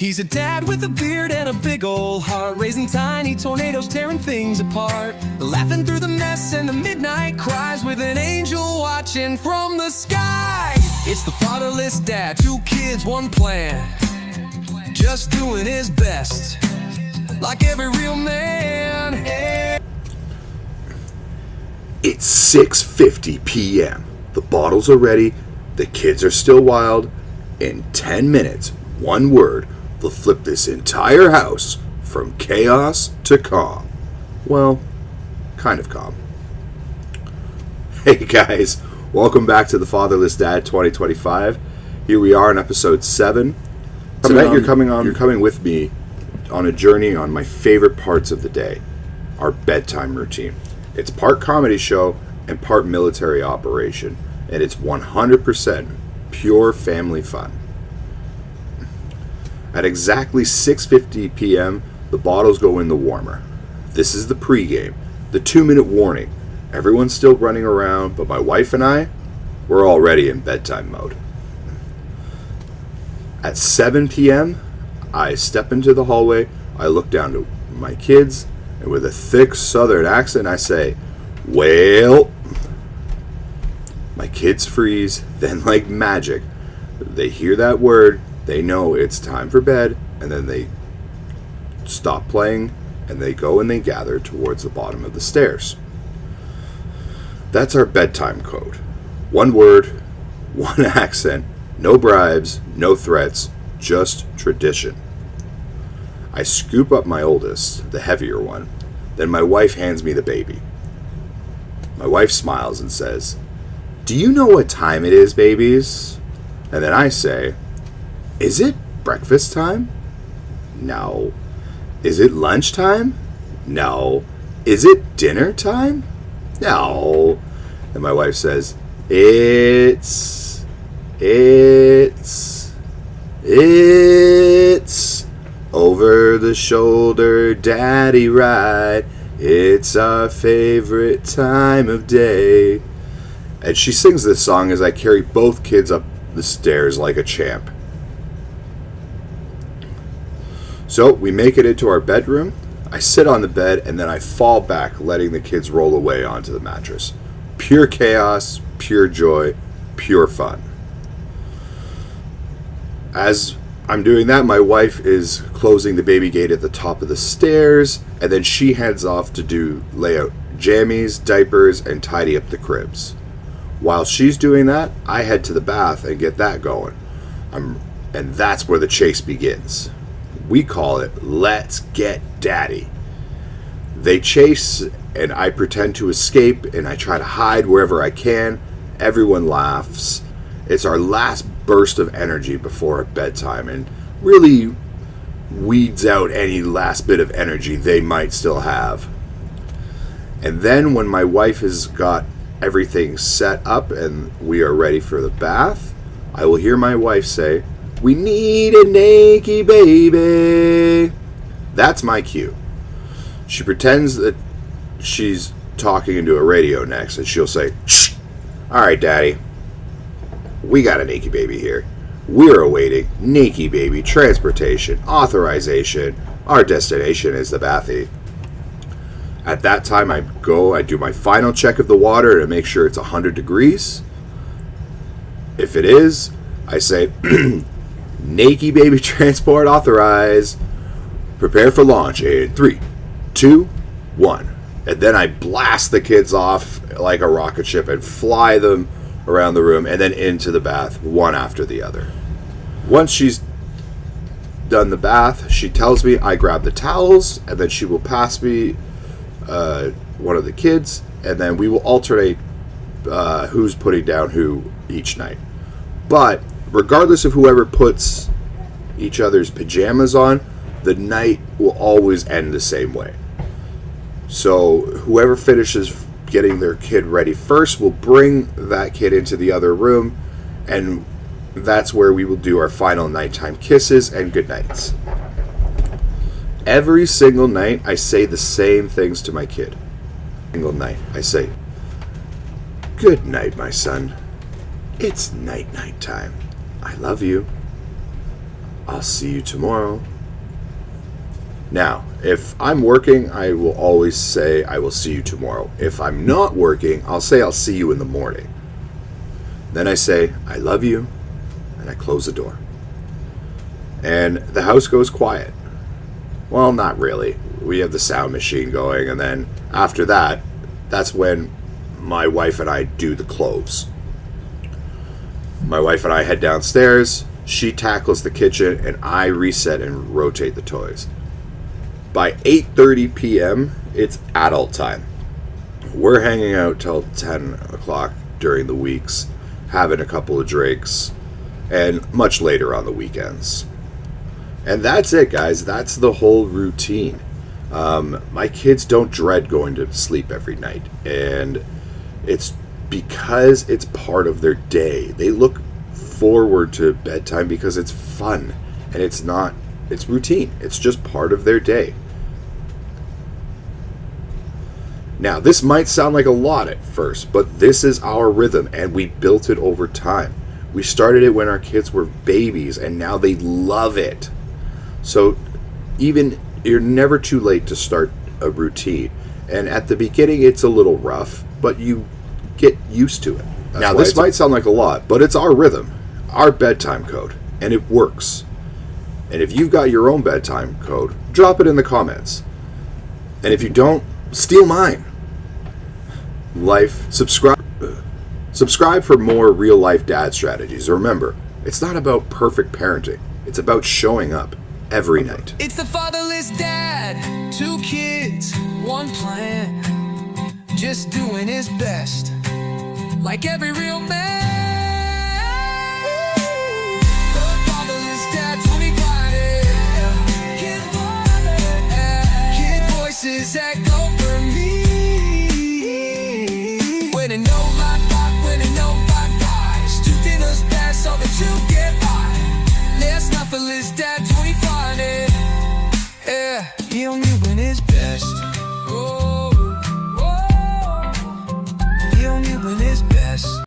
He's a dad with a beard and a big old heart, raising tiny tornadoes, tearing things apart, laughing through the mess and the midnight cries, with an angel watching from the sky. It's the fatherless dad, 2 kids, 1 plan, just doing his best, like every real man. It's 6:50 p.m. The bottles are ready, the kids are still wild. In 10 minutes, 1 word will flip this entire house from chaos to calm. Well, kind of calm. Hey guys, welcome back to the Fatherless Dad 2025. Here we are in episode 7. Tonight you're coming with me on a journey on my favorite parts of the day, our bedtime routine. It's part comedy show and part military operation, and it's 100% pure family fun. At exactly 6:50 p.m., the bottles go in the warmer. This is the pregame, the 2-minute warning. Everyone's still running around, but my wife and I, we're already in bedtime mode. At 7 p.m., I step into the hallway, I look down to my kids, and with a thick southern accent, I say, "Well." My kids freeze, then like magic, they hear that word, they know it's time for bed, and then they stop playing, and they go and they gather towards the bottom of the stairs. That's our bedtime code. 1 word, 1 accent, no bribes, no threats, just tradition. I scoop up my oldest, the heavier one, then my wife hands me the baby. My wife smiles and says, "Do you know what time it is, babies?" And then I say, "Is it breakfast time? No. Is it lunchtime? No. Is it dinner time? No." And my wife says, It's over the shoulder daddy ride. It's our favorite time of day." And she sings this song as I carry both kids up the stairs like a champ. So we make it into our bedroom. I sit on the bed and then I fall back, letting the kids roll away onto the mattress. Pure chaos, pure joy, pure fun. As I'm doing that, my wife is closing the baby gate at the top of the stairs, and then she heads off to lay out jammies, diapers, and tidy up the cribs. While she's doing that, I head to the bath and get that going. And that's where the chase begins. We call it Let's Get Daddy. They chase, and I pretend to escape, and I try to hide wherever I can. Everyone laughs. It's our last burst of energy before bedtime, and really weeds out any last bit of energy they might still have. And then when my wife has got everything set up and we are ready for the bath, I will hear my wife say, "We need a nakey baby." That's my cue. She pretends that she's talking into a radio next, and she'll say, "Shh. All right, Daddy, we got a nakey baby here. We're awaiting nakey baby transportation authorization. Our destination is the bathy." At that time, I do my final check of the water to make sure it's 100 degrees. If it is, I say, "Nakey baby transport authorized. Prepare for launch in 3, 2, 1. And then I blast the kids off like a rocket ship and fly them around the room and then into the bath, one after the other. Once she's done the bath, she tells me I grab the towels, and then she will pass me one of the kids, and then we will alternate who's putting down who each night. But regardless of whoever puts each other's pajamas on, the night will always end the same way. So whoever finishes getting their kid ready first will bring that kid into the other room, and that's where we will do our final nighttime kisses and goodnights. Every single night, I say the same things to my kid. Single night, I say, "Good night, my son. It's night time. I love you. I'll see you tomorrow. Now, if I'm working, I will always say I will see you tomorrow. If I'm not working, I'll say I'll see you in the morning. Then I say, I love you, and I close the door. And the house goes quiet. Well, not really. We have the sound machine going, and then after that, that's when my wife and I do the close. My wife and I head downstairs, she tackles the kitchen, and I reset and rotate the toys. By 8:30 p.m., it's adult time. We're hanging out till 10 o'clock during the weeks, having a couple of drinks, and much later on the weekends. And that's it, guys. That's the whole routine. My kids don't dread going to sleep every night, and it's because it's part of their day. They look forward to bedtime because it's fun, and it's routine. It's just part of their day. Now, this might sound like a lot at first, but this is our rhythm, and we built it over time. We started it when our kids were babies, and now they love it. So you're never too late to start a routine. And at the beginning, it's a little rough, but you get used to it. Now, this might sound like a lot, but it's our rhythm, our bedtime code, and it works. And if you've got your own bedtime code, drop it in the comments. And if you don't, steal mine. Subscribe for more real-life dad strategies. Remember, it's not about perfect parenting. It's about showing up every night. It's the fatherless dad, 2 kids, 1 plan, just doing his best, like every real man.